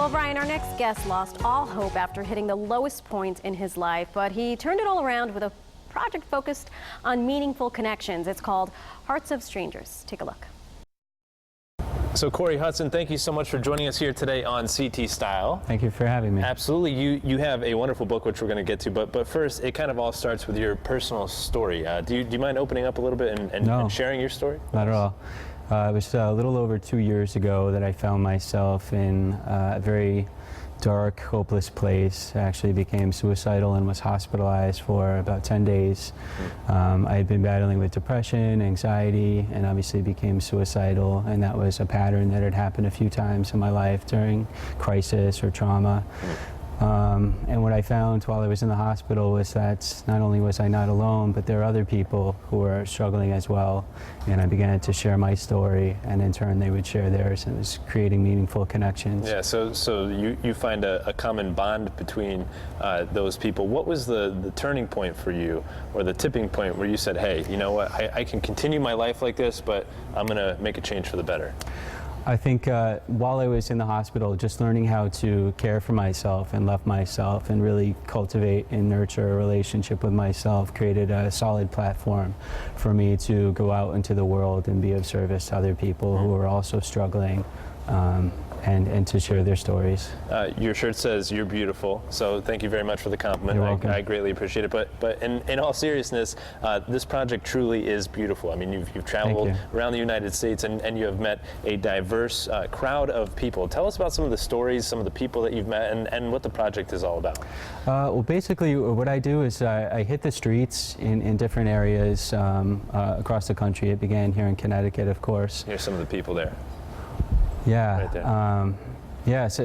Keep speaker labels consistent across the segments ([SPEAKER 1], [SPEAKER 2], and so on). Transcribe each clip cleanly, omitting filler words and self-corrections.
[SPEAKER 1] Well, Ryan, our next guest lost all hope after hitting the lowest point in his life, but he turned it all around with a project focused on meaningful connections. It's called Hearts of Strangers. Take a look.
[SPEAKER 2] So Corey Hudson, thank you so much for joining us here today on CT Style.
[SPEAKER 3] Thank you for having me.
[SPEAKER 2] Absolutely. You have a wonderful book, which we're going to get to, but first, it kind of all starts with your personal story. Do you mind opening up a little bit and sharing your story?
[SPEAKER 3] Not at all. It was a little over 2 years ago that I found myself in a very dark, hopeless place. I actually became suicidal and was hospitalized for about 10 days. I had been battling with depression, anxiety, and obviously became suicidal, and that was a pattern that had happened a few times in my life during crisis or trauma. And what I found while I was in the hospital was that not only was I not alone, but there are other people who were struggling as well. And I began to share my story, and in turn they would share theirs, and it was creating meaningful connections.
[SPEAKER 2] Yeah, so you find a common bond between those people. What was the turning point for you, or the tipping point where you said, hey, you know what, I can continue my life like this, but I'm going to make a change for the better?
[SPEAKER 3] I think while I was in the hospital, just learning how to care for myself and love myself and really cultivate and nurture a relationship with myself created a solid platform for me to go out into the world and be of service to other people who are also struggling. And to share their stories.
[SPEAKER 2] Your shirt says you're beautiful, so thank you very much for the compliment.
[SPEAKER 3] You're welcome.
[SPEAKER 2] I greatly appreciate it. But in all seriousness, this project truly is beautiful. I mean, you've traveled around the United States and you have met a diverse crowd of people. Tell us about some of the stories, some of the people that you've met, and what the project is all about.
[SPEAKER 3] Well, basically, what I do is I hit the streets in different areas across the country. It began here in Connecticut, of course.
[SPEAKER 2] Here's some of the people there.
[SPEAKER 3] Yeah, right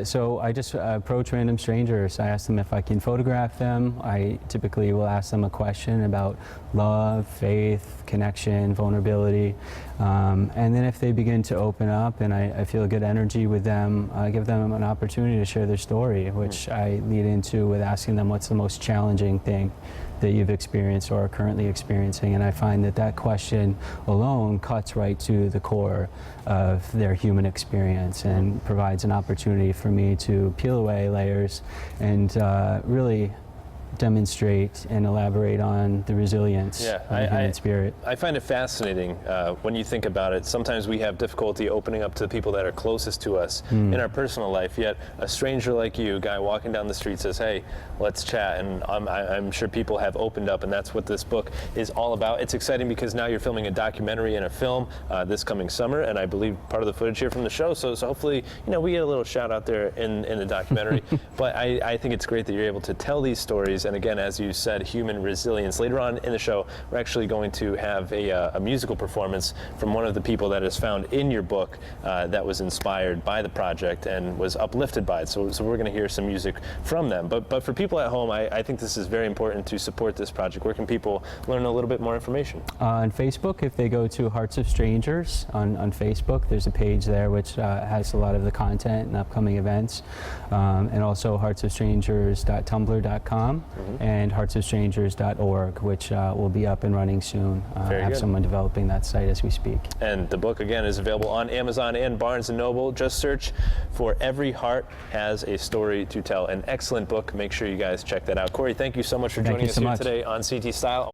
[SPEAKER 3] so I just approach random strangers. I ask them if I can photograph them. I typically will ask them a question about love, faith, connection, vulnerability. And then if they begin to open up and I feel a good energy with them, I give them an opportunity to share their story, which I lead into with asking them what's the most challenging thing that you've experienced or are currently experiencing. And I find that question alone cuts right to the core of their human experience and provides an opportunity for me to peel away layers and really demonstrate and elaborate on the resilience of the human spirit.
[SPEAKER 2] I find it fascinating when you think about it. Sometimes we have difficulty opening up to the people that are closest to us in our personal life, yet a stranger like you, a guy walking down the street, says, hey, let's chat, and I'm sure people have opened up, and that's what this book is all about. It's exciting because now you're filming a documentary and a film this coming summer, and I believe part of the footage here from the show, so hopefully we get a little shout out there in the documentary. But I think it's great that you're able to tell these stories. And again, as you said, human resilience. Later on in the show, we're actually going to have a musical performance from one of the people that is found in your book that was inspired by the project and was uplifted by it. So we're going to hear some music from them. But for people at home, I think this is very important to support this project. Where can people learn a little bit more information? On
[SPEAKER 3] Facebook, if they go to Hearts of Strangers on Facebook, there's a page there which has a lot of the content and upcoming events. And also heartsofstrangers.tumblr.com. And heartsofstrangers.org, which will be up and running soon. I have someone developing that site as we speak.
[SPEAKER 2] And the book, again, is available on Amazon and Barnes & Noble. Just search for Every Heart Has a Story to Tell. An excellent book. Make sure you guys check that out. Corey, thank you so much for joining us here today on CT Style.